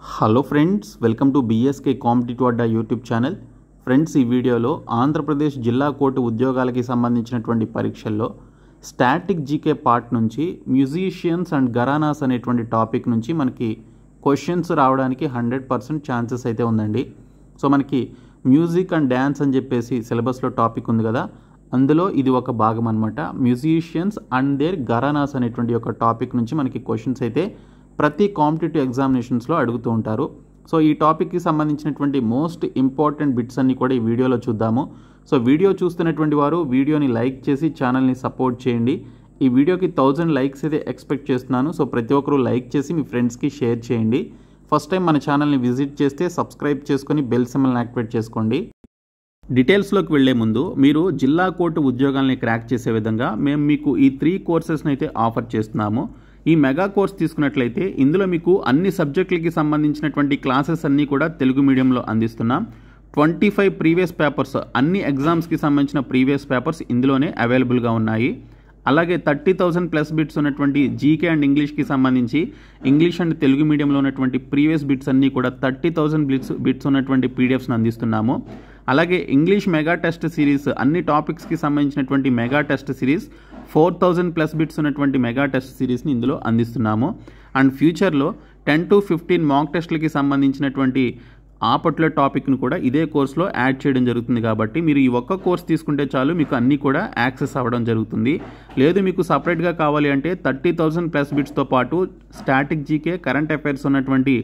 Hello friends, welcome to BSK competitive Adda YouTube channel. Friends, ఈ వీడియోలో ఆంధ్రప్రదేశ్ జిల్లా court ఉద్యోగాలకి సంబంధించినటువంటి పరీక్షల్లో స్టాటిక్ జీకే పార్ట్ నుంచి మ్యూజిషియన్స్ అండ్ ఘరానాస్ అనేటువంటి టాపిక్ నుంచి మనకి క్వశ్చన్స్ రావడానికి 100% ఛాన్సెస్ అయితే ఉందండి. సో మనకి మ్యూజిక్ అండ్ డ్యాన్స్ అని చెప్పేసి సిలబస్లో టాపిక్ ఉంది కదా, అందులో ఇది ఒక భాగం అనమాట. మ్యూజిషియన్స్ అండ్ దేర్ ఘరానాస్ అనేటువంటి ఒక టాపిక్ నుంచి మనకి క్వశ్చన్స్ అయితే ప్రతి కాంపిటేటివ్ ఎగ్జామినేషన్స్లో అడుగుతూ ఉంటారు. సో ఈ టాపిక్కి సంబంధించినటువంటి మోస్ట్ ఇంపార్టెంట్ బిట్స్ అన్నీ కూడా ఈ వీడియోలో చూద్దాము. సో వీడియో చూస్తున్నటువంటి వారు వీడియోని లైక్ చేసి ఛానల్ని సపోర్ట్ చేయండి. ఈ వీడియోకి 1000 లైక్స్ అయితే ఎక్స్పెక్ట్ చేస్తున్నాను. సో ప్రతి ఒక్కరూ లైక్ చేసి మీ ఫ్రెండ్స్కి షేర్ చేయండి. ఫస్ట్ టైం మన ఛానల్ని విజిట్ చేస్తే సబ్స్క్రైబ్ చేసుకొని బెల్ సింబల్ని యాక్టివేట్ చేసుకోండి. డీటెయిల్స్లోకి వెళ్లే ముందు మీరు జిల్లా కోర్టు ఉద్యోగాల్ని క్రాక్ చేసే విధంగా మేము మీకు ఈ 3 కోర్సెస్ని అయితే ఆఫర్ చేస్తున్నాము. ఈ మెగా కోర్స్ తీసుకున్నట్లయితే ఇందులో మీకు అన్ని సబ్జెక్టులకి సంబంధించినటువంటి క్లాసెస్ అన్నీ కూడా తెలుగు మీడియంలో అందిస్తున్నాం. 25 ప్రీవియస్ పేపర్స్, అన్ని ఎగ్జామ్స్కి సంబంధించిన ప్రీవియస్ పేపర్స్ ఇందులోనే అవైలబుల్గా ఉన్నాయి. అలాగే 30,000 ప్లస్ బిట్స్ ఉన్నటువంటి జీకే అండ్ ఇంగ్లీష్కి సంబంధించి ఇంగ్లీష్ అండ్ తెలుగు మీడియంలో ఉన్నటువంటి ప్రీవియస్ బిట్స్ అన్నీ కూడా 30,000 బిట్స్ ఉన్నటువంటి పీడిఎఫ్స్ని అందిస్తున్నాము. అలాగే ఇంగ్లీష్ మెగా టెస్ట్ సిరీస్, అన్ని టాపిక్స్కి సంబంధించినటువంటి mega test series 4,000 plus bits ఉన్నటువంటి మెగా టెస్ట్ సిరీస్ని ఇందులో అందిస్తున్నాము. అండ్ ఫ్యూచర్లో 10 to 15 మాక్ టెస్ట్లకి సంబంధించినటువంటి ఆ పర్టికులర్ టాపిక్ను కూడా ఇదే కోర్సులో యాడ్ చేయడం జరుగుతుంది. కాబట్టి మీరు ఈ ఒక్క కోర్స్ తీసుకుంటే చాలు, మీకు అన్నీ కూడా యాక్సెస్ అవ్వడం జరుగుతుంది. లేదు మీకు సపరేట్గా కావాలి అంటే 30,000 ప్లస్ బిట్స్తో పాటు స్టాటిక్ జీకే, కరెంట్ అఫైర్స్ ఉన్నటువంటి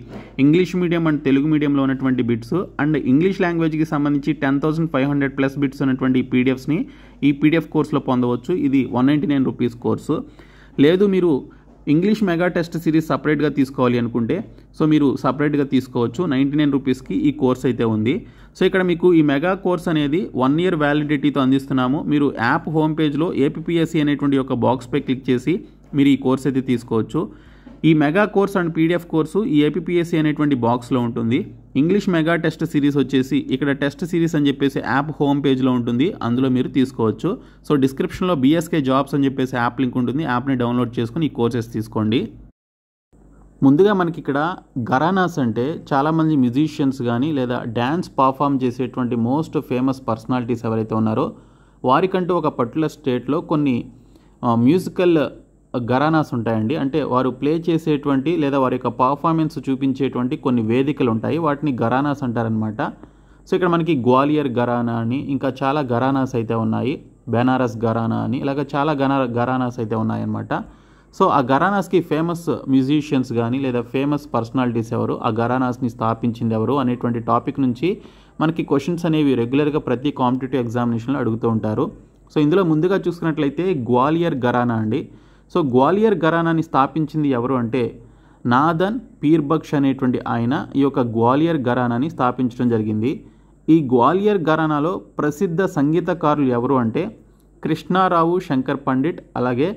ఇంగ్లీష్ మీడియం అండ్ తెలుగు మీడియంలో ఉన్నటువంటి బిట్స్ అండ్ ఇంగ్లీష్ లాంగ్వేజ్కి సంబంధించి 10,500 ప్లస్ బిట్స్ ఉన్నటువంటి పీడిఎఫ్స్ని ఈ పీడిఎఫ్ కోర్సులో పొందవచ్చు. ఇది 199 రూపీస్ కోర్సు. లేదు మీరు ఇంగ్లీష్ మెగా టెస్ట్ సిరీస్ సపరేట్గా తీసుకోవాలి అనుకుంటే సో మీరు సపరేట్గా తీసుకోవచ్చు. 99 రూపీస్కి ఈ కోర్స్ అయితే ఉంది. సో ఇక్కడ మీకు ఈ మెగా కోర్స్ అనేది 1 year వ్యాలిడిటీతో అందిస్తున్నాము. మీరు యాప్ హోమ్ పేజ్లో ఏపీఎస్సీ అనేటువంటి ఒక బాక్స్పై క్లిక్ చేసి మీరు ఈ కోర్స్ అయితే తీసుకోవచ్చు. ఈ mega course and PDF course ఈ ఏపీఎస్సీ అనేటువంటి బాక్స్లో ఉంటుంది. ఇంగ్లీష్ మెగా టెస్ట్ సిరీస్ వచ్చేసి ఇక్కడ టెస్ట్ సిరీస్ అని చెప్పేసి యాప్ హోమ్ పేజ్లో ఉంటుంది, అందులో మీరు తీసుకోవచ్చు. సో డిస్క్రిప్షన్లో బిఎస్కే జాబ్స్ అని చెప్పేసి యాప్ లింక్ ఉంటుంది, యాప్ని డౌన్లోడ్ చేసుకుని ఈ కోర్సెస్ తీసుకోండి. ముందుగా మనకి ఇక్కడ ఘరానాస్ అంటే చాలామంది మ్యూజిషియన్స్ కానీ లేదా డ్యాన్స్ పర్ఫామ్ చేసేటువంటి మోస్ట్ ఫేమస్ పర్సనాలిటీస్ ఎవరైతే ఉన్నారో వారికంటూ ఒక పర్టికులర్ స్టేట్లో కొన్ని మ్యూజికల్ ఘరానాస్ ఉంటాయండి. అంటే వారు ప్లే చేసేటువంటి లేదా వారి యొక్క పర్ఫార్మెన్స్ చూపించేటువంటి కొన్ని వేదికలు ఉంటాయి, వాటిని ఘరానాస్ అంటారనమాట. సో ఇక్కడ మనకి గ్వాలియర్ ఘరానా అని ఇంకా చాలా ఘరానాస్ అయితే ఉన్నాయి, బెనారస్ ఘరానా అని ఇలాగ చాలా ఘరానాస్ అయితే ఉన్నాయన్నమాట. సో ఆ ఘరానాస్కి ఫేమస్ మ్యూజిషియన్స్ కానీ లేదా ఫేమస్ పర్సనాలిటీస్ ఎవరు, ఆ ఘరానాస్ని స్థాపించింది ఎవరు అనేటువంటి టాపిక్ నుంచి మనకి క్వశ్చన్స్ అనేవి రెగ్యులర్గా ప్రతి కాంపిటేటివ్ ఎగ్జామినేషన్లో అడుగుతూ ఉంటారు. సో ఇందులో ముందుగా చూసుకున్నట్లయితే గ్వాలియర్ ఘరానా అండి. సో గ్వాలియర్ ఘరానాని స్థాపించింది ఎవరు అంటే నాదన్ పీర్బక్ష్ అనేటువంటి ఆయన ఈ యొక్క గ్వాలియర్ ఘరానాని స్థాపించడం జరిగింది. ఈ గ్వాలియర్ ఘరానాలో ప్రసిద్ధ సంగీతకారులు ఎవరు అంటే కృష్ణారావు శంకర్ పండిట్ అలాగే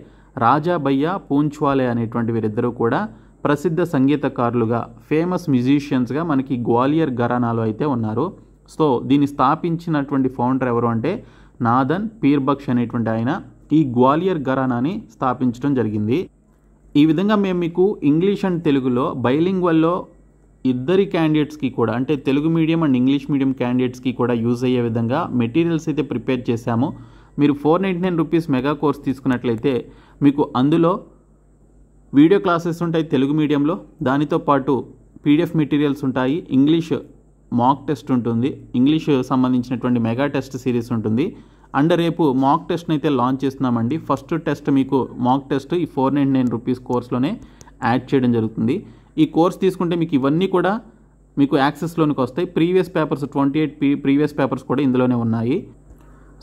రాజాభయ్య పూంచ్వాలే అనేటువంటి వీరిద్దరూ కూడా ప్రసిద్ధ సంగీతకారులుగా ఫేమస్ మ్యూజిషియన్స్గా మనకి గ్వాలియర్ ఘరానాలో అయితే ఉన్నారు. సో దీన్ని స్థాపించినటువంటి ఫౌండర్ ఎవరు అంటే నాదన్ పీర్బక్ష్ అనేటువంటి ఆయన ఈ గ్వాలియర్ ఘరానాని స్థాపించడం జరిగింది. ఈ విధంగా మేము మీకు ఇంగ్లీష్ అండ్ తెలుగులో బైలింగ్వల్లో ఇద్దరి క్యాండిడేట్స్కి కూడా అంటే Telugu medium and English medium క్యాండిడేట్స్కి కూడా యూజ్ అయ్యే విధంగా మెటీరియల్స్ అయితే ప్రిపేర్ చేశాము. మీరు 499 రూపీస్ మెగా కోర్స్ తీసుకున్నట్లయితే మీకు అందులో వీడియో క్లాసెస్ ఉంటాయి తెలుగు మీడియంలో, దానితో పాటు పీడిఎఫ్ మెటీరియల్స్ ఉంటాయి, ఇంగ్లీష్ మాక్ టెస్ట్ ఉంటుంది, ఇంగ్లీష్ సంబంధించినటువంటి మెగా టెస్ట్ సిరీస్ ఉంటుంది. అండ్ రేపు మాక్ టెస్ట్ని అయితే లాంచ్ చేస్తున్నామండి. ఫస్ట్ టెస్ట్ మీకు మాక్ టెస్ట్ ఈ 499 రూపీస్ కోర్స్లోనే యాడ్ చేయడం జరుగుతుంది. ఈ కోర్స్ తీసుకుంటే మీకు ఇవన్నీ కూడా మీకు యాక్సెస్లోనికి వస్తాయి. ప్రీవియస్ పేపర్స్ 28 ప్రీవియస్ పేపర్స్ కూడా ఇందులోనే ఉన్నాయి.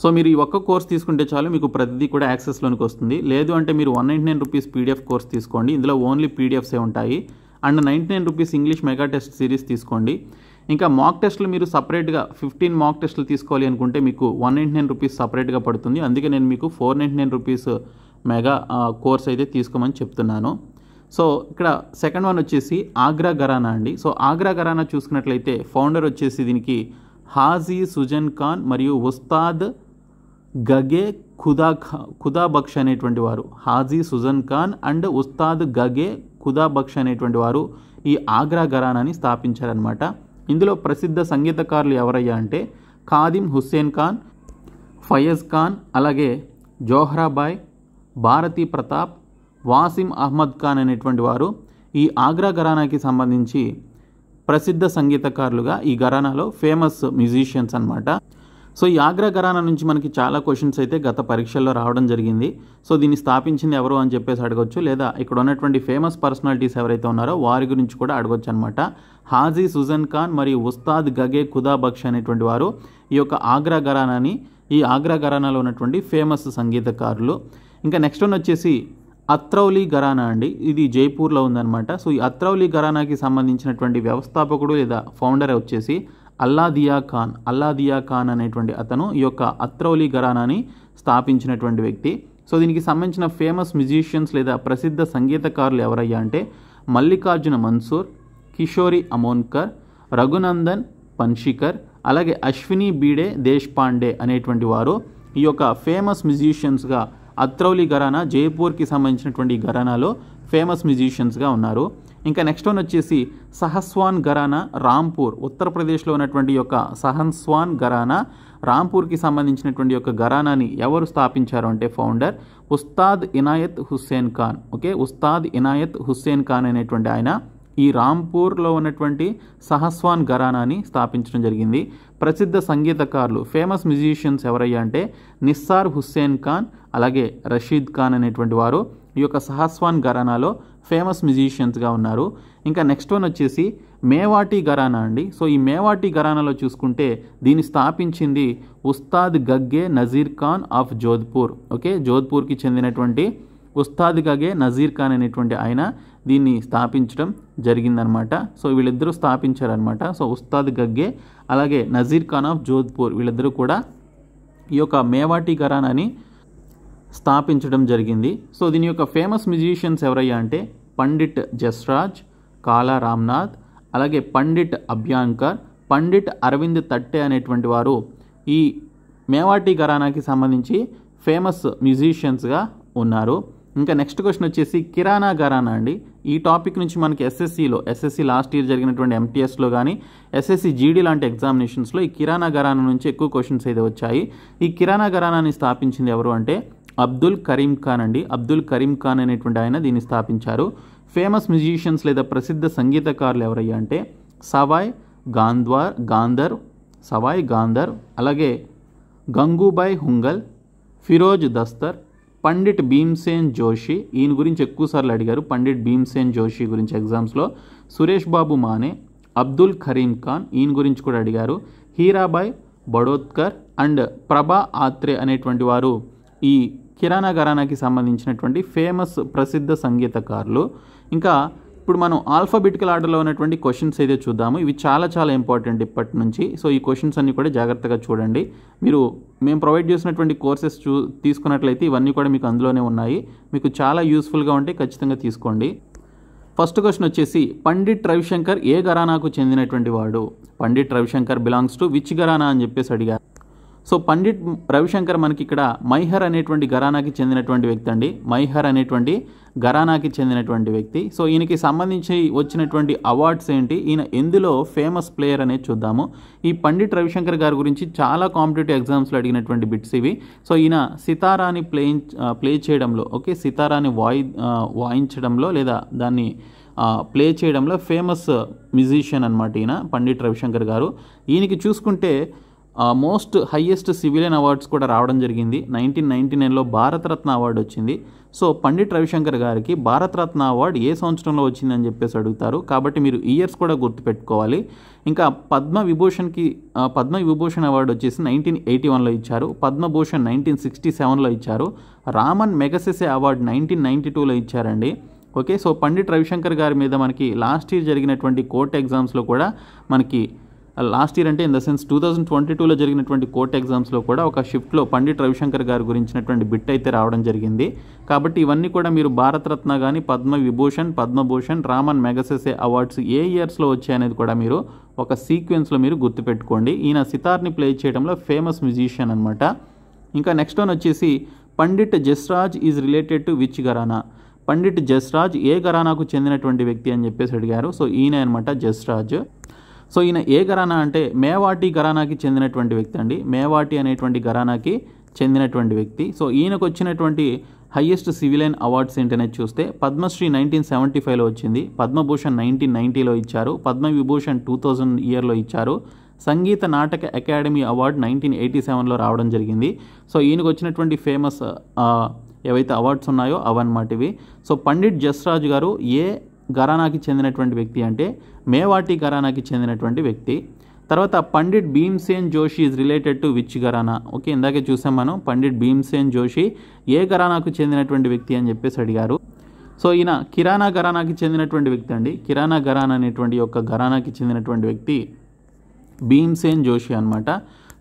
సో మీరు ఈ ఒక్క కోర్స్ తీసుకుంటే చాలు, మీకు ప్రతిదీ కూడా యాక్సెస్లోనికి వస్తుంది. లేదు అంటే మీరు 199 రూపీస్ పీడిఎఫ్ కోర్స్ తీసుకోండి, ఇందులో ఓన్లీ పీడిఎఫ్సే ఉంటాయి. And 99 rupees English mega test series తీసుకోండి. ఇంకా మాక్ టెస్ట్లు మీరు సపరేట్గా 15 మాక్ టెస్ట్లు తీసుకోవాలి అనుకుంటే మీకు 199 రూపీస్ సపరేట్గా పడుతుంది. అందుకే నేను మీకు 499 రూపీస్ మెగా కోర్స్ అయితే తీసుకోమని చెప్తున్నాను. సో ఇక్కడ సెకండ్ వన్ వచ్చేసి ఆగ్రా ఘరానా అండి. సో ఆగ్రా ఘరానా చూసుకున్నట్లయితే ఫౌండర్ వచ్చేసి దీనికి హాజీ సుజన్ ఖాన్ మరియు ఉస్తాద్ గగే ఖుదాబక్ష్ అనేటువంటి వారు. హాజీ సుజన్ ఖాన్ అండ్ ఉస్తాద్ గగే ఖుదాబక్ష్ అనేటువంటి వారు ఈ ఆగ్రా ఘరానాని స్థాపించారనమాట. ఇందులో ప్రసిద్ధ సంగీతకారులు ఎవరయ్యా అంటే ఖాదిం హుస్సేన్ ఖాన్, ఫయజ్ ఖాన్, అలాగే జోహ్రాబాయ్, భారతీ ప్రతాప్, వాసిం అహ్మద్ ఖాన్ అనేటువంటి వారు ఈ ఆగ్రా ఘరానాకి సంబంధించి ప్రసిద్ధ సంగీతకారులుగా ఈ ఘరానాలో ఫేమస్ మ్యూజిషియన్స్ అనమాట. సో ఈ ఆగ్రా ఘరానా నుంచి మనకి చాలా క్వశ్చన్స్ అయితే గత పరీక్షల్లో రావడం జరిగింది. సో దీన్ని స్థాపించింది ఎవరు అని చెప్పేసి అడగొచ్చు, లేదా ఇక్కడ ఉన్నటువంటి ఫేమస్ పర్సనాలిటీస్ ఎవరైతే ఉన్నారో వారి గురించి కూడా అడగొచ్చు అనమాట. హాజీ సుజన్ ఖాన్ మరియు ఉస్తాద్ గగే ఖుదా బక్ష్ అనేటువంటి వారు ఈ యొక్క ఆగ్రా ఘరానాని, ఈ ఆగ్రా ఘరానాలో ఉన్నటువంటి ఫేమస్ సంగీతకారులు. ఇంకా నెక్స్ట్ వన్ వచ్చేసి అత్రౌలీ ఘరానా అండి. ఇది జైపూర్లో ఉందన్నమాట. సో ఈ అత్రౌలీ ఘరానాకి సంబంధించినటువంటి వ్యవస్థాపకుడు లేదా ఫౌండర్ వచ్చేసి అల్లాదియా ఖాన్ అనేటువంటి అతను ఈ యొక్క అత్రౌలీ ఘరానాని స్థాపించినటువంటి వ్యక్తి. సో దీనికి సంబంధించిన ఫేమస్ మ్యూజిషియన్స్ లేదా ప్రసిద్ధ సంగీతకారులు ఎవరయ్యా అంటే మల్లికార్జున మన్సూర్, కిషోరి అమోన్కర్, రఘునందన్ పన్షికర్, అలాగే అశ్విని బీడే దేశ్పాండే అనేటువంటి వారు ఈ యొక్క ఫేమస్ మ్యూజిషియన్స్గా అత్రౌలీ ఘరానా జైపూర్కి సంబంధించినటువంటి ఘరానాలో ఫేమస్ మ్యూజిషియన్స్గా ఉన్నారు. ఇంకా నెక్స్ట్ వన్ వచ్చేసి సహస్వాన్ ఘరానా రాంపూర్, ఉత్తరప్రదేశ్లో ఉన్నటువంటి యొక్క సహస్వాన్ ఘరానా రాంపూర్కి సంబంధించినటువంటి యొక్క ఘరానాని ఎవరు స్థాపించారు అంటే ఫౌండర్ ఉస్తాద్ ఇనాయత్ హుస్సేన్ ఖాన్. ఓకే, ఉస్తాద్ ఇనాయత్ హుస్సేన్ ఖాన్ అనేటువంటి ఆయన ఈ రాంపూర్లో ఉన్నటువంటి సహస్వాన్ ఘరానాని స్థాపించడం జరిగింది. ప్రసిద్ధ సంగీతకారులు ఫేమస్ మ్యూజిషియన్స్ ఎవరయ్యా అంటే నిస్సార్ హుస్సేన్ ఖాన్, అలాగే రషీద్ ఖాన్ అనేటువంటి వారు ఈ యొక్క సహస్వాన్ ఘరానాలో ఫేమస్ మ్యూజిషియన్స్గా ఉన్నారు. ఇంకా నెక్స్ట్ వన్ వచ్చేసి మేవాటి ఘరానా అండి. సో ఈ మేవాటి ఘరానాలో చూసుకుంటే దీన్ని స్థాపించింది ఉస్తాద్ గగ్గే నజీర్ ఖాన్ ఆఫ్ జోధ్పూర్. ఓకే, జోధ్పూర్కి చెందినటువంటి ఉస్తాద్ గగే నజీర్ ఖాన్ అనేటువంటి ఆయన దీన్ని స్థాపించడం జరిగిందనమాట. సో వీళ్ళిద్దరూ స్థాపించారనమాట. సో ఉస్తాద్ గగ్గే అలాగే నజీర్ ఖాన్ ఆఫ్ జోధ్పూర్ వీళ్ళిద్దరూ కూడా ఈ యొక్క మేవాటి ఘరానాని స్థాపించడం జరిగింది. సో దీని యొక్క ఫేమస్ మ్యూజిషియన్స్ ఎవరయ్యా అంటే పండిట్ జస్రాజ్, కాలా రామ్నాథ్, అలాగే పండిట్ అభ్యాంకర్, పండిట్ అరవింద్ తట్టే అనేటువంటి వారు ఈ మేవాటి ఘరానాకి సంబంధించి ఫేమస్ మ్యూజిషియన్స్గా ఉన్నారు. ఇంకా నెక్స్ట్ క్వశ్చన్ వచ్చేసి కిరాణా ఘరానా అండి. ఈ టాపిక్ నుంచి మనకి ఎస్ఎస్సి లాస్ట్ ఇయర్ జరిగినటువంటి ఎంటీఎస్లో కానీ ఎస్ఎస్సి జీడీ లాంటి ఎగ్జామినేషన్స్లో ఈ కిరాణా ఘరానా నుంచి ఎక్కువ క్వశ్చన్స్ అయితే వచ్చాయి. ఈ కిరాణా ఘరానాని స్థాపించింది ఎవరు అంటే అబ్దుల్ కరీం ఖాన్ అండి. అబ్దుల్ కరీం ఖాన్ అనేటువంటి ఆయన దీన్ని స్థాపించారు. ఫేమస్ మ్యూజిషియన్స్ లేదా ప్రసిద్ధ సంగీతకారులు ఎవరయ్యా అంటే సవాయ్ గాంధర్, అలాగే గంగూబాయ్ హుంగల్, ఫిరోజ్ దస్తర్, పండిట్ భీమ్సేన్ జోషి. ఈయన గురించి ఎక్కువసార్లు అడిగారు, పండిట్ భీమ్సేన్ జోషి గురించి ఎగ్జామ్స్లో. సురేష్ బాబు మానే, అబ్దుల్ కరీం ఖాన్ ఈయన గురించి కూడా అడిగారు. హీరాబాయ్ బడోత్కర్ అండ్ ప్రభా ఆత్రే అనేటువంటి వారు ఈ కిరాణా ఘరానాకి సంబంధించినటువంటి ఫేమస్ ప్రసిద్ధ సంగీతకారులు. ఇంకా ఇప్పుడు మనం ఆల్ఫాబెటికల్ ఆర్డర్లో ఉన్నటువంటి క్వశ్చన్స్ అయితే చూద్దాము. ఇవి చాలా ఇంపార్టెంట్ ఇప్పటి నుంచి. సో ఈ క్వశ్చన్స్ అన్నీ కూడా జాగ్రత్తగా చూడండి. మేము ప్రొవైడ్ చేసినటువంటి కోర్సెస్ తీసుకున్నట్లయితే ఇవన్నీ కూడా మీకు అందులోనే ఉన్నాయి. మీకు చాలా యూస్ఫుల్గా ఉంటే ఖచ్చితంగా తీసుకోండి. ఫస్ట్ క్వశ్చన్ వచ్చేసి పండిట్ రవిశంకర్ ఏ ఘరానాకు చెందినటువంటి వాడు? Pandit Ravishankar belongs to which gharana అని చెప్పేసి అడిగారు. సో పండిట్ రవిశంకర్ మనకి ఇక్కడ మైహర్ అనేటువంటి ఘరానాకి చెందినటువంటి వ్యక్తి అండి. మైహర్ అనేటువంటి ఘరానాకి చెందినటువంటి వ్యక్తి. సో ఈయనకి సంబంధించి వచ్చినటువంటి అవార్డ్స్ ఏంటి, ఈయన ఎందులో ఫేమస్ ప్లేయర్ అనేది చూద్దాము. ఈ పండిట్ రవిశంకర్ గారి గురించి చాలా కాంపిటేటివ్ ఎగ్జామ్స్లో అడిగినటువంటి బిట్స్ ఇవి. సో ఈయన సితారాని ప్లే చేయడంలో, ఓకే, సితారాని వాయించడంలో లేదా దాన్ని ప్లే చేయడంలో ఫేమస్ మ్యూజిషియన్ అనమాట ఈయన పండిట్ రవిశంకర్ గారు. ఈయనకి చూసుకుంటే మోస్ట్ హైయెస్ట్ సివిలియన్ అవార్డ్స్ కూడా రావడం జరిగింది. 1999లో భారతరత్న అవార్డు వచ్చింది. సో పండిట్ రవిశంకర్ గారికి భారతరత్న అవార్డు ఏ సంవత్సరంలో వచ్చిందని చెప్పేసి అడుగుతారు. కాబట్టి మీరు ఇయర్స్ కూడా గుర్తుపెట్టుకోవాలి. ఇంకా పద్మవిభూషణ్ అవార్డు వచ్చేసి 1981లో ఇచ్చారు. పద్మభూషణ్ 1967లో ఇచ్చారు. రామన్ మెగసెసే అవార్డు 1992లో ఇచ్చారండి. ఓకే, సో పండిట్ రవిశంకర్ గారి మీద మనకి లాస్ట్ ఇయర్ జరిగినటువంటి కోర్ట్ ఎగ్జామ్స్లో కూడా మనకి లాస్ట్ ఇయర్ అంటే ఇన్ ద సెన్స్ 2022లో జరిగినటువంటి కోర్ట్ ఎగ్జామ్స్లో కూడా ఒక షిఫ్ట్లో పండిట్ రవిశంకర్ గారి గురించినటువంటి బిట్ అయితే రావడం జరిగింది. కాబట్టి ఇవన్నీ కూడా మీరు భారతరత్న కానీ పద్మభూషణ్ రామన్ మెగసెసే అవార్డ్స్ ఏ ఇయర్స్లో వచ్చాయనేది కూడా మీరు ఒక సీక్వెన్స్లో మీరు గుర్తుపెట్టుకోండి. ఈయన సితార్ని ప్లే చేయడంలో ఫేమస్ మ్యూజిషియన్ అనమాట. ఇంకా నెక్స్ట్ వన్ వచ్చేసి Pandit Jasraj is related to which gharana? Pandit Jasraj ఏ ఘరానాకు చెందినటువంటి వ్యక్తి అని చెప్పేసి అడిగారు. సో ఈయన అనమాట జస్రాజ్. సో ఈయన ఏ ఘరానా అంటే మేవాటి ఘరానాకి చెందినటువంటి వ్యక్తి అండి. మేవాటి అనేటువంటి ఘరానాకి చెందినటువంటి వ్యక్తి. సో ఈయనకు వచ్చినటువంటి హయ్యెస్ట్ సివిలియన్ అవార్డ్స్ ఏంటనేది చూస్తే పద్మశ్రీ 1975లో వచ్చింది, పద్మభూషణ్ 1990లో ఇచ్చారు, పద్మవిభూషణ్ 2000 ఇయర్లో ఇచ్చారు, సంగీత నాటక అకాడమీ అవార్డు 1987లో రావడం జరిగింది. సో ఈయనకు వచ్చినటువంటి ఫేమస్ ఏవైతే అవార్డ్స్ ఉన్నాయో అవన్నమాట ఇవి. సో పండిట్ జస్రాజ్ గారు ఏ ఘరానాకి చెందినటువంటి వ్యక్తి అంటే మేవాటి ఘరానాకి చెందినటువంటి వ్యక్తి. తర్వాత Pandit Bhimsen Joshi is related to which Gharana. Okay, ఇందాకే చూసాం మనం. పండిట్ భీమ్సేన్ జోషి ఏ ఘరానాకు చెందినటువంటి వ్యక్తి అని చెప్పేసి అడిగారు. సో ఈయన కిరాణా ఘరానాకి చెందినటువంటి వ్యక్తి అండి. కిరాణా ఘరానా అనేటువంటి యొక్క ఘరానాకి చెందినటువంటి వ్యక్తి భీమ్సేన్ జోషి అనమాట.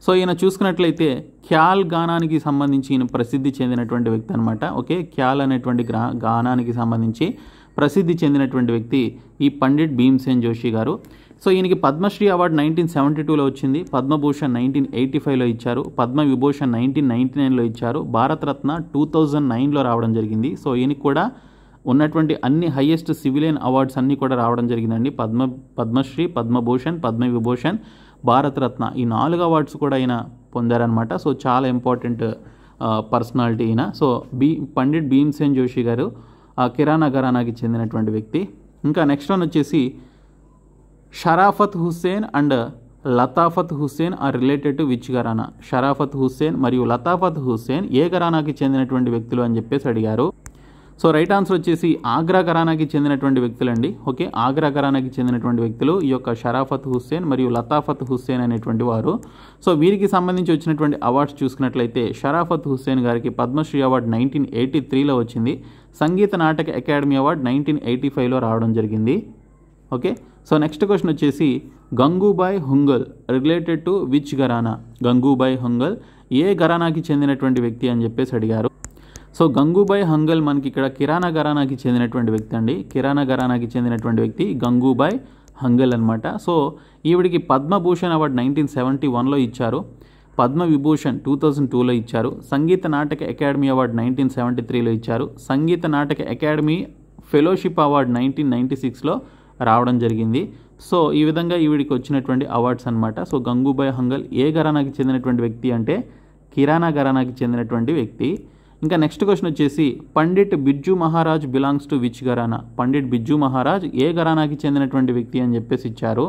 సో ఈయన చూసుకున్నట్లయితే ఖ్యాల్ గానానికి సంబంధించి ఈయన ప్రసిద్ధి చెందినటువంటి వ్యక్తి అనమాట. ఓకే, ఖ్యాల్ అనేటువంటి గానానికి సంబంధించి ప్రసిద్ధి చెందినటువంటి వ్యక్తి ఈ పండిట్ భీమ్సేన్ జోషి గారు. సో ఈయనకి పద్మశ్రీ అవార్డు 1972లో వచ్చింది, పద్మభూషణ్ 1985లో ఇచ్చారు, పద్మవిభూషణ్ 1999లో ఇచ్చారు, భారతరత్న 2009లో రావడం జరిగింది. సో ఈయనకి కూడా ఉన్నటువంటి అన్ని హయ్యెస్ట్ సివిలియన్ అవార్డ్స్ అన్నీ కూడా రావడం జరిగిందండి. పద్మశ్రీ, పద్మభూషణ్, పద్మవిభూషణ్, భారతరత్న ఈ 4 అవార్డ్స్ కూడా ఈయన పొందారనమాట. సో చాలా ఇంపార్టెంట్ పర్సనాలిటీ ఈయన. సో పండిట్ భీమ్సేన్ జోషి గారు కిరాణా ఘరానాకి చెందినటువంటి వ్యక్తి. ఇంకా నెక్స్ట్ వన్ వచ్చేసి Sharafat Hussain and Latafat Hussain are related to which gharana. Sharafat Hussain మరియు లతాఫత్ హుస్సేన్ ఏ ఘరానాకి చెందినటువంటి వ్యక్తులు అని చెప్పేసి అడిగారు. సో రైట్ ఆన్సర్ వచ్చేసి ఆగ్రా ఘరానాకి చెందినటువంటి వ్యక్తులండి. ఓకే, ఆగ్రా ఘరానాకి చెందినటువంటి వ్యక్తులు ఈ యొక్క షరాఫత్ హుస్సేన్ మరియు లతాఫత్ హుస్సేన్ అనేటువంటి వారు. సో వీరికి సంబంధించి వచ్చినటువంటి అవార్డ్స్ చూసుకున్నట్లయితే షరాఫత్ హుస్సేన్ గారికి పద్మశ్రీ అవార్డు 1983లో వచ్చింది, సంగీత నాటక అకాడమీ అవార్డు 1985లో రావడం జరిగింది. ఓకే, సో నెక్స్ట్ క్వశ్చన్ వచ్చేసి గంగూబాయ్ హుంగల్ రిలేటెడ్ టు విచ్ ఘరానా. గంగూబాయ్ హుంగల్ ఏ ఘరానాకి చెందినటువంటి వ్యక్తి అని చెప్పేసి అడిగారు. సో గంగూబాయ్ హంగల్ మనకి ఇక్కడ కిరాణా ఘరానాకి చెందినటువంటి వ్యక్తి అండి. కిరాణా ఘరానాకి చెందినటువంటి వ్యక్తి గంగూబాయ్ హంగల్ అనమాట. సో ఈవిడికి పద్మభూషణ్ అవార్డు 1971లో ఇచ్చారు, పద్మవిభూషణ్ 2002లో ఇచ్చారు, సంగీత నాటక అకాడమీ అవార్డు 1973లో ఇచ్చారు, Sangeet Natak academy fellowship award 1996లో రావడం జరిగింది. సో ఈ విధంగా ఈవిడికి వచ్చినటువంటి అవార్డ్స్ అనమాట. సో గంగూబాయ్ హంగల్ ఏ ఘరానాకి చెందినటువంటి వ్యక్తి అంటే కిరాణా ఘరానాకి చెందినటువంటి వ్యక్తి. ఇంకా నెక్స్ట్ క్వశ్చన్ వచ్చేసి Pandit Birju Maharaj belongs to which gharana. Pandit Birju Maharaj ఏ ఘరానాకి చెందినటువంటి వ్యక్తి అని చెప్పేసి ఇచ్చారు.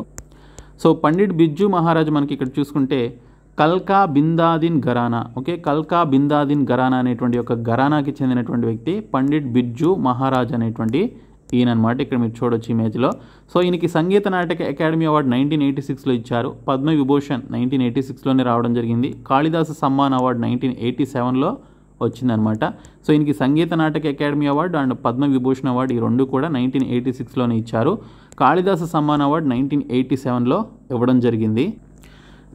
సో పండిట్ బిర్జూ మహారాజ్ మనకి ఇక్కడ చూసుకుంటే కల్కా బిందాదిన్ ఘరానా. ఓకే, కల్కా బిందాదిన్ ఘరానా అనేటువంటి ఒక ఘరానాకి చెందినటువంటి వ్యక్తి పండిట్ బిర్జూ మహారాజ్ అనేటువంటి ఈయన అనమాట. ఇక్కడ మీరు చూడొచ్చు ఇమేజ్లో. సో ఈయనకి సంగీత నాటక అకాడమీ అవార్డు 1986లో ఇచ్చారు, పద్మవిభూషణ్ 1986లోనే రావడం జరిగింది, కాళిదాస సమ్మాన్ అవార్డు 1987లో వచ్చిందనమాట. సో ఈయనకి Sangeet Natak academy award and Padma Vibhushan award ఈ రెండు కూడా 1986లోనే ఇచ్చారు, కాళిదాస సమ్మాన్ అవార్డు 1987లో ఇవ్వడం జరిగింది.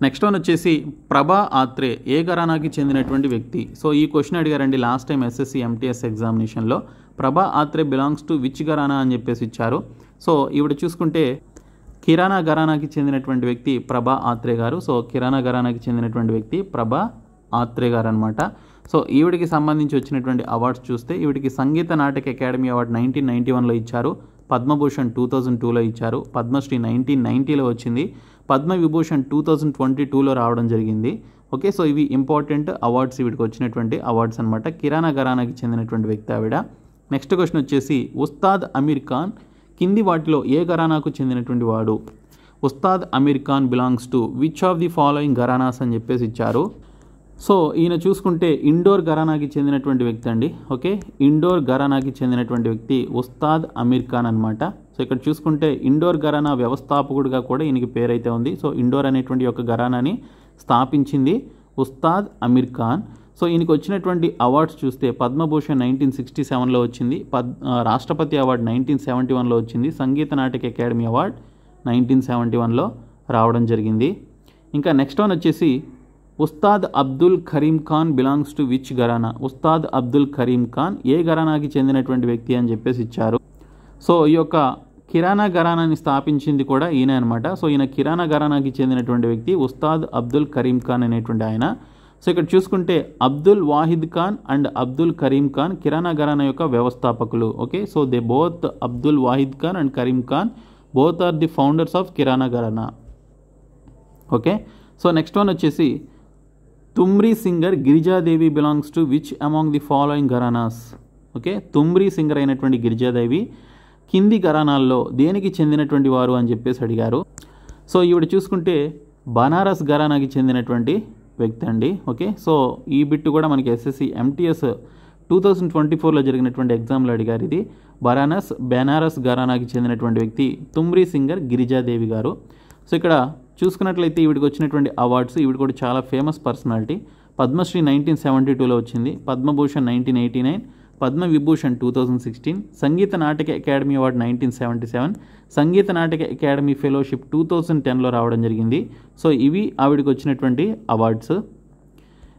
నెక్స్ట్ వన్ వచ్చేసి ప్రభా ఆత్రే ఏ ఘరానాకి చెందినటువంటి వ్యక్తి. సో ఈ క్వశ్చన్ అడిగారండి లాస్ట్ టైం ఎస్ఎస్సి ఎంటీఎస్ ఎగ్జామినేషన్లో. ప్రభా Athreya belongs to which gharana అని చెప్పేసి ఇచ్చారు. సో ఈవిడ చూసుకుంటే కిరాణా ఘరానాకి చెందినటువంటి వ్యక్తి ప్రభా ఆత్రే గారు. సో కిరాణా ఘరానాకి చెందినటువంటి వ్యక్తి ప్రభా ఆత్రే గారు అనమాట. సో ఈవిడికి సంబంధించి వచ్చినటువంటి అవార్డ్స్ చూస్తే ఈవిడికి సంగీత నాటక అకాడమీ అవార్డు 1991లో ఇచ్చారు, పద్మభూషణ్ 2002లో ఇచ్చారు, పద్మశ్రీ 1990లో వచ్చింది, పద్మవిభూషణ్ 2022లో రావడం జరిగింది. ఓకే, సో ఇవి ఇంపార్టెంట్ అవార్డ్స్ వీడికి వచ్చినటువంటి అవార్డ్స్ అనమాట. కిరాణా ఘరానాకి చెందినటువంటి వ్యక్తి ఆవిడ. నెక్స్ట్ క్వశ్చన్ వచ్చేసి ఉస్తాద్ అమీర్ ఖాన్ కింది వాటిలో ఏ ఘరానాకు చెందినటువంటి వాడు. Ustad Amir Khan belongs to which of the following gharanas అని చెప్పేసి ఇచ్చారు. సో ఈయన చూసుకుంటే ఇండోర్ ఘరానాకి చెందినటువంటి వ్యక్తి అండి. ఓకే, ఇండోర్ ఘరానాకి చెందినటువంటి వ్యక్తి ఉస్తాద్ అమీర్ ఖాన్ అనమాట. సో ఇక్కడ చూసుకుంటే ఇండోర్ ఘరానా వ్యవస్థాపకుడిగా కూడా ఈయనకి పేరైతే ఉంది. సో ఇండోర్ అనేటువంటి ఒక ఘరానాని స్థాపించింది ఉస్తాద్ అమీర్ ఖాన్. సో ఈయనకి వచ్చినటువంటి అవార్డ్స్ చూస్తే పద్మభూషణ్ 1967లో వచ్చింది, రాష్ట్రపతి అవార్డు 1971లో వచ్చింది, సంగీత నాటక అకాడమీ అవార్డు 1971లో రావడం జరిగింది. ఇంకా నెక్స్ట్ వన్ వచ్చేసి Ustad Abdul Karim Khan belongs to which gharana. Ustad Abdul Karim Khan ఏ ఘరానాకి చెందినటువంటి వ్యక్తి అని చెప్పేసి ఇచ్చారు. సో ఈ యొక్క కిరాణా ఘరానాని స్థాపించింది కూడా ఈయన అనమాట. సో ఈయన కిరాణా ఘరానాకి చెందినటువంటి వ్యక్తి ఉస్తాద్ అబ్దుల్ కరీం ఖాన్ అనేటువంటి ఆయన. సో ఇక్కడ చూసుకుంటే అబ్దుల్ వాహిద్ ఖాన్ అండ్ అబ్దుల్ కరీం ఖాన్ కిరాణా ఘరానా యొక్క వ్యవస్థాపకులు. Okay, so they both Abdul Wahid Khan and Karim Khan both are the founders of Kirana gharana. Okay, so next one వచ్చేసి thumri singer Girija Devi belongs to which among the following gharanas. Okay, thumri singer అయినటువంటి గిరిజాదేవి కింది ఘరానాల్లో దేనికి చెందినటువంటి వారు అని చెప్పేసి అడిగారు. సో ఈవిడ చూసుకుంటే బనారస్ ఘరానాకి చెందినటువంటి వ్యక్తి అండి. ఓకే, సో ఈ బిట్ కూడా మనకి ఎస్ఎస్సి ఎంటీఎస్ 2024లో జరిగినటువంటి ఎగ్జామ్లో అడిగారు. ఇది బెనారస్ ఘరానాకి చెందినటువంటి వ్యక్తి తుమ్రీ సింగర్ గిరిజాదేవి గారు. సో ఇక్కడ చూసుకున్నట్లయితే ఈవిడికి వచ్చినటువంటి అవార్డ్స్, ఈవిడ కూడా చాలా ఫేమస్ పర్సనాలిటీ. పద్మశ్రీ 1972లో వచ్చింది, Padma Bhushan 1989, Padma Vibhushan 2016, Sangeet Natak academy award 1977, Sangeet Natak academy fellowship 2010లో రావడం జరిగింది. సో ఇవి ఆవిడకి వచ్చినటువంటి అవార్డ్స్.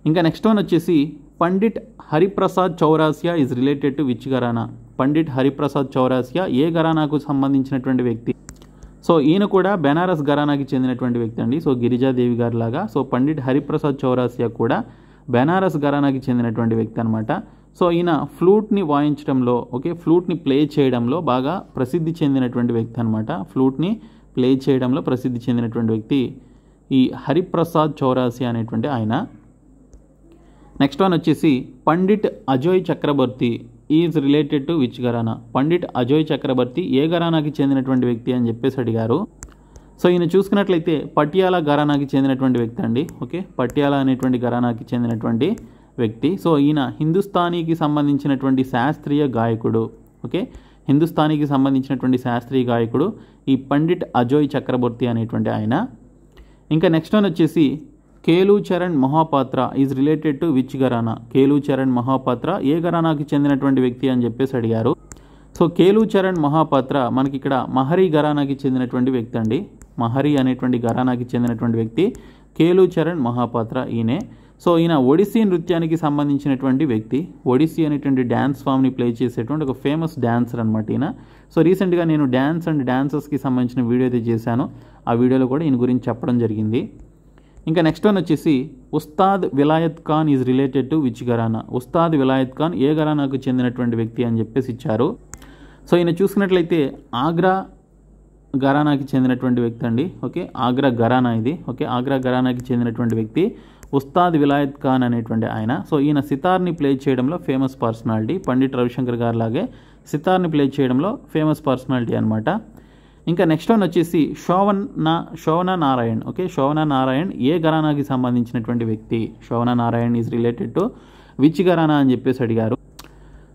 ఇంకా నెక్స్ట్ వన్ వచ్చేసి Pandit Hariprasad Chaurasia is related to which gharana. Pandit Hariprasad Chaurasia ఏ ఘరానాకు సంబంధించినటువంటి వ్యక్తి? సో ఈయన కూడా బెనారస్ ఘరానాకి చెందినటువంటి వ్యక్తి అండి. సో గిరిజాదేవి గారి లాగా సో పండిట్ హరిప్రసాద్ చౌరాసియా కూడా బెనారస్ ఘరానాకి చెందినటువంటి వ్యక్తి అనమాట. సో ఈయన ఫ్లూట్ని వాయించడంలో, ఓకే, ఫ్లూట్ని ప్లే చేయడంలో బాగా ప్రసిద్ధి చెందినటువంటి వ్యక్తి అనమాట. ఫ్లూట్ని ప్లే చేయడంలో ప్రసిద్ధి చెందినటువంటి వ్యక్తి ఈ హరిప్రసాద్ చౌరాసియా అనేటువంటి ఆయన. నెక్స్ట్ వన్ వచ్చేసి Pandit Ajay Chakrabarty is related to which gharana. Pandit Ajay Chakrabarty ఏ ఘరానాకి చెందినటువంటి వ్యక్తి అని చెప్పేసి అడిగారు. సో ఈయన చూసుకున్నట్లయితే పటియాలా ఘరానాకి చెందినటువంటి వ్యక్తి అండి. ఓకే, పటియాలా అనేటువంటి ఘరానాకి చెందినటువంటి వ్యక్తి. సో ఈయన హిందుస్థానీకి సంబంధించినటువంటి శాస్త్రీయ గాయకుడు. ఓకే, హిందుస్థానీకి సంబంధించినటువంటి శాస్త్రీయ గాయకుడు ఈ పండిట్ అజయ్ చక్రబర్తి అనేటువంటి ఆయన. ఇంకా నెక్స్ట్ వన్ వచ్చేసి Kelu Charan Mohapatra is related to which gharana. Kelu Charan Mohapatra ఏ ఘరానాకి చెందినటువంటి వ్యక్తి అని చెప్పేసి అడిగారు. సో కేలు చరణ్ మహాపాత్ర మనకి ఇక్కడ మహరీ ఘరానాకి చెందినటువంటి వ్యక్తి అండి. మహరీ అనేటువంటి ఘరానాకి చెందినటువంటి వ్యక్తి కేలు చరణ్ మహాపాత్ర ఈయనే. సో ఈయన ఒడిస్సీ నృత్యానికి సంబంధించినటువంటి వ్యక్తి. ఒడిస్సీ అనేటువంటి డ్యాన్స్ ఫామ్ని ప్లే చేసేటువంటి ఒక ఫేమస్ డ్యాన్సర్ అనమాట ఈయన. సో రీసెంట్గా నేను డ్యాన్స్ అండ్ డాన్సర్స్కి సంబంధించిన వీడియో అయితే చేశాను. ఆ వీడియోలో కూడా ఈయన గురించి చెప్పడం జరిగింది. ఇంకా నెక్స్ట్ వన్ వచ్చేసి Ustad Vilayat Khan is related to which gharana. Ustad Vilayat Khan ఏ ఘరానాకు చెందినటువంటి వ్యక్తి అని చెప్పేసి ఇచ్చారు. సో ఈయన చూసుకున్నట్లయితే ఆగ్రా ఘరానాకి చెందినటువంటి వ్యక్తి అండి. ఓకే, ఆగ్రా ఘరానా ఇది. ఓకే, ఆగ్రా ఘరానాకి చెందినటువంటి వ్యక్తి ఉస్తాద్ విలాయత్ ఖాన్ అనేటువంటి ఆయన. సో ఈయన సితార్ని ప్లే చేయడంలో ఫేమస్ పర్సనాలిటీ. పండిట్ రవిశంకర్ గారు లాగే సితార్ని ప్లే చేయడంలో ఫేమస్ పర్సనాలిటీ అనమాట. ఇంకా నెక్స్ట్ వన్ వచ్చేసి శోభనా నారాయణ్. ఓకే, శోభనా నారాయణ్ ఏ ఘరానాకి సంబంధించినటువంటి వ్యక్తి? Shovana Narayan is related to which gharana అని చెప్పేసి అడిగారు.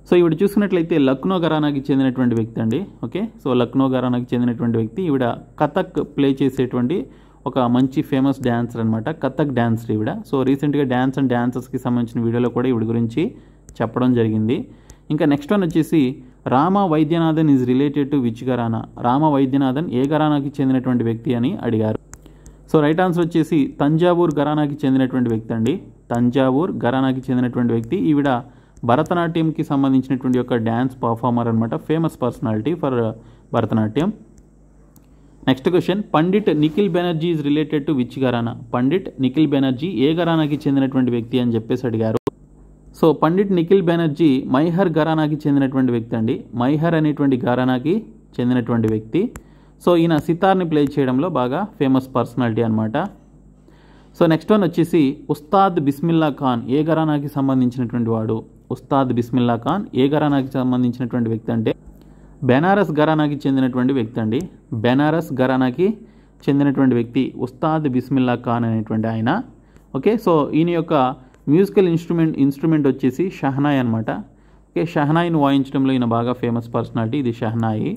సో ఈవిడ చూసుకున్నట్లయితే లక్నో ఘరానాకి చెందినటువంటి వ్యక్తి అండి. ఓకే, సో లక్నో ఘరానాకి చెందినటువంటి వ్యక్తి. ఈవిడ కథక్ ప్లే చేసేటువంటి ఒక మంచి ఫేమస్ డ్యాన్సర్ అనమాట. కథక్ డ్యాన్సర్ ఈవిడ. సో రీసెంట్గా డ్యాన్స్ అండ్ డాన్సర్స్కి సంబంధించిన వీడియోలో కూడా ఈవిడ గురించి చెప్పడం జరిగింది. ఇంకా నెక్స్ట్ వన్ వచ్చేసి Rama Vaidyanathan is related to which gharana. Rama Vaidyanathan ఏ ఘరానాకి చెందినటువంటి వ్యక్తి అని అడిగారు. సో రైట్ ఆన్సర్ వచ్చేసి తంజావూర్ ఘరానాకి చెందినటువంటి వ్యక్తి అండి. తంజావూర్ ఘరానాకి చెందినటువంటి వ్యక్తి. ఈవిడ భరతనాట్యంకి సంబంధించినటువంటి ఒక డ్యాన్స్ పర్ఫార్మర్ అనమాట. Famous personality for Bharatanatyam. Next question Pandit Nikhil Banerjee is related to which gharana. Pandit Nikhil Banerjee ఏ ఘరానాకి చెందినటువంటి వ్యక్తి అని చెప్పేసి అడిగారు. సో పండిట్ నిఖిల్ బెనర్జీ మైహర్ ఘరానాకి చెందినటువంటి వ్యక్తి అండి. మైహర్ అనేటువంటి ఘరానాకి చెందినటువంటి వ్యక్తి. సో ఈయన సితార్ని ప్లే చేయడంలో బాగా ఫేమస్ పర్సనాలిటీ అనమాట. సో నెక్స్ట్ వన్ వచ్చేసి ఉస్తాద్ బిస్మిల్లా ఖాన్ ఏ ఘరానాకి సంబంధించినటువంటి వాడు. ఉస్తాద్ బిస్మిల్లా ఖాన్ ఏ ఘరానాకి సంబంధించినటువంటి వ్యక్తి అంటే బెనారస్ ఘరానాకి చెందినటువంటి వ్యక్తి అండి. బెనారస్ ఘరానాకి చెందినటువంటి వ్యక్తి ఉస్తాద్ బిస్మిల్లా ఖాన్ అనేటువంటి ఆయన. ఓకే, సో ఈయన యొక్క మ్యూజికల్ ఇన్స్ట్రుమెంట్ వచ్చేసి షహనాయి అనమాట. ఓకే, షహనాయిని వాయించడంలో ఈయన బాగా ఫేమస్ పర్సనాలిటీ. ఇది షహనాయి.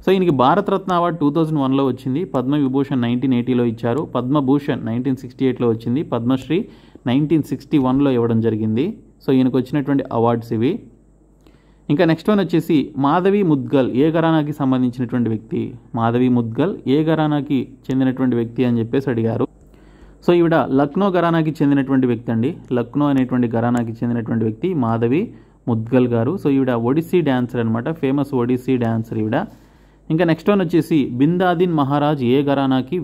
సో ఈయనకి భారతరత్న అవార్డు 2001లో వచ్చింది. పద్మవిభూషణ్ 1980లో ఇచ్చారు. పద్మభూషణ్ 1968లో వచ్చింది. పద్మశ్రీ 1961లో ఇవ్వడం జరిగింది. సో ఈయనకు వచ్చినటువంటి అవార్డ్స్ ఇవి. ఇంకా నెక్స్ట్ వన్ వచ్చేసి మాధవి ముద్గల్ ఏ ఘరానాకి సంబంధించినటువంటి వ్యక్తి. మాధవి ముద్గల్ ఏ ఘరానాకి చెందినటువంటి వ్యక్తి అని చెప్పేసి అడిగారు. సో ఈవిడ లక్నో ఘరానాకి చెందినటువంటి వ్యక్తి అండి. లక్నో అనేటువంటి ఘరానాకి చెందినటువంటి వ్యక్తి మాధవి ముద్గల్ గారు. సో ఈవిడ ఒడిస్సీ డాన్సర్ అనమాట. ఫేమస్ ఒడిస్సీ డాన్సర్ ఈవిడ. ఇంకా నెక్స్ట్ వన్ వచ్చేసి బిందాదిన్ మహారాజ్ ఏ ఘరానాకి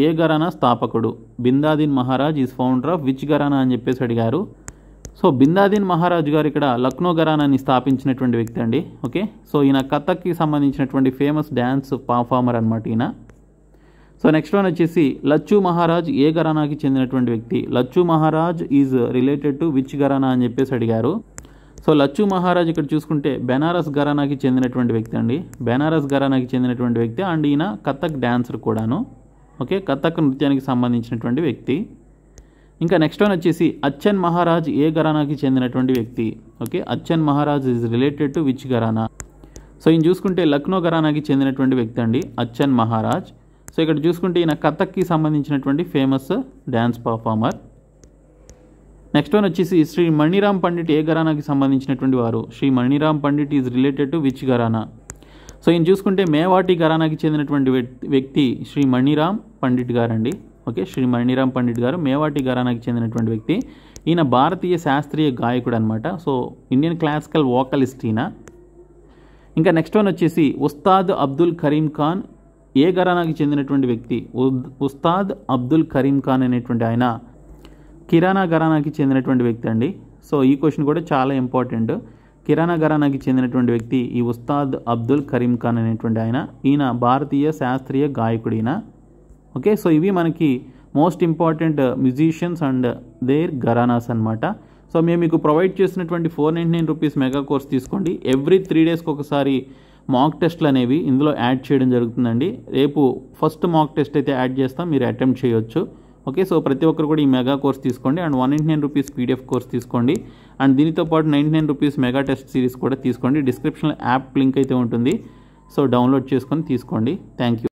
ఏ ఘరానా స్థాపకుడు? Bindadin Maharaj is founder of which gharana అని చెప్పేసి అడిగారు. సో బిందాదిన్ మహారాజ్ గారు ఇక్కడ లక్నో ఘరానాని స్థాపించినటువంటి వ్యక్తి అండి. ఓకే, సో ఈయన కథక్కి సంబంధించినటువంటి ఫేమస్ డ్యాన్స్ పర్ఫార్మర్ అనమాట ఈయన. సో నెక్స్ట్ వన్ వచ్చేసి లచ్చు మహారాజ్ ఏ ఘరానాకి చెందినటువంటి వ్యక్తి? Lachhu Maharaj is related to which gharana అని చెప్పేసి అడిగారు. సో లచ్చు మహారాజ్ ఇక్కడ చూసుకుంటే బెనారస్ ఘరానాకి చెందినటువంటి వ్యక్తి అండి. బెనారస్ ఘరానాకి చెందినటువంటి వ్యక్తి అండ్ ఈయన కథక్ డాన్సర్ కూడాను. ఓకే, కథక్ నృత్యానికి సంబంధించినటువంటి వ్యక్తి. ఇంకా నెక్స్ట్ వన్ వచ్చేసి అచ్చన్ మహారాజ్ ఏ ఘరానాకి చెందినటువంటి వ్యక్తి? Okay, Achhan Maharaj is related to which gharana? So ఈయన చూసుకుంటే లక్నో ఘరానాకి చెందినటువంటి వ్యక్తి అండి అచ్చన్ మహారాజ్. సో ఇక్కడ చూసుకుంటే ఈయన కథక్కి సంబంధించినటువంటి famous dance performer. Next one వచ్చేసి శ్రీ మణిరామ్ పండిట్ ఏ ఘరానాకి సంబంధించినటువంటి వారు? Shri Maniram Pandit is related to which gharana? So ఈయన చూసుకుంటే మేవాటి ఘరానాకి చెందినటువంటి వ్యక్తి శ్రీ మణిరామ్ పండిట్ గారండి. ఓకే, శ్రీ మణిరామ్ పండిట్ గారు మేవాటి ఘరానాకి చెందినటువంటి వ్యక్తి. ఈయన భారతీయ శాస్త్రీయ గాయకుడు అనమాట. సో ఇండియన్ క్లాసికల్ వోకలిస్ట్ ఈయన. ఇంకా నెక్స్ట్ వన్ వచ్చేసి ఉస్తాద్ అబ్దుల్ కరీం ఖాన్ ఏ ఘరానాకి చెందినటువంటి వ్యక్తి? ఉస్తాద్ అబ్దుల్ కరీం ఖాన్ అనేటువంటి ఆయన కిరాణా ఘరానాకి చెందినటువంటి వ్యక్తి అండి. సో ఈ క్వశ్చన్ కూడా చాలా ఇంపార్టెంట్. కిరాణా ఘరానాకి చెందినటువంటి వ్యక్తి ఈ ఉస్తాద్ అబ్దుల్ కరీం ఖాన్ అనేటువంటి ఆయన. ఈయన భారతీయ శాస్త్రీయ గాయకుడు ఈయన. ఓకే, సో ఇవి మనకి most important musicians and their gharanas అనమాట. సో మేము మీకు ప్రొవైడ్ చేసినటువంటి 499 రూపీస్ మెగా కోర్స్ తీసుకోండి. ఎవ్రీ 3 డేస్కి ఒకసారి మాక్ టెస్ట్లు అనేవి ఇందులో యాడ్ చేయడం జరుగుతుందండి. రేపు ఫస్ట్ మాక్ టెస్ట్ అయితే యాడ్ చేస్తాం, మీరు అటెంప్ట్ చేయొచ్చు. ఓకే, సో ప్రతి ఒక్కరు కూడా ఈ మెగా కోర్స్ తీసుకోండి అండ్ 199 రూపీస్ పీడిఎఫ్ కోర్స్ తీసుకోండి అండ్ దీనితో పాటు 99 రూపీస్ మెగా టెస్ట్ సిరీస్ కూడా తీసుకోండి. డిస్క్రిప్షన్లో యాప్ లింక్ అయితే ఉంటుంది. సో డౌన్లోడ్ చేసుకొని తీసుకోండి. Thank you.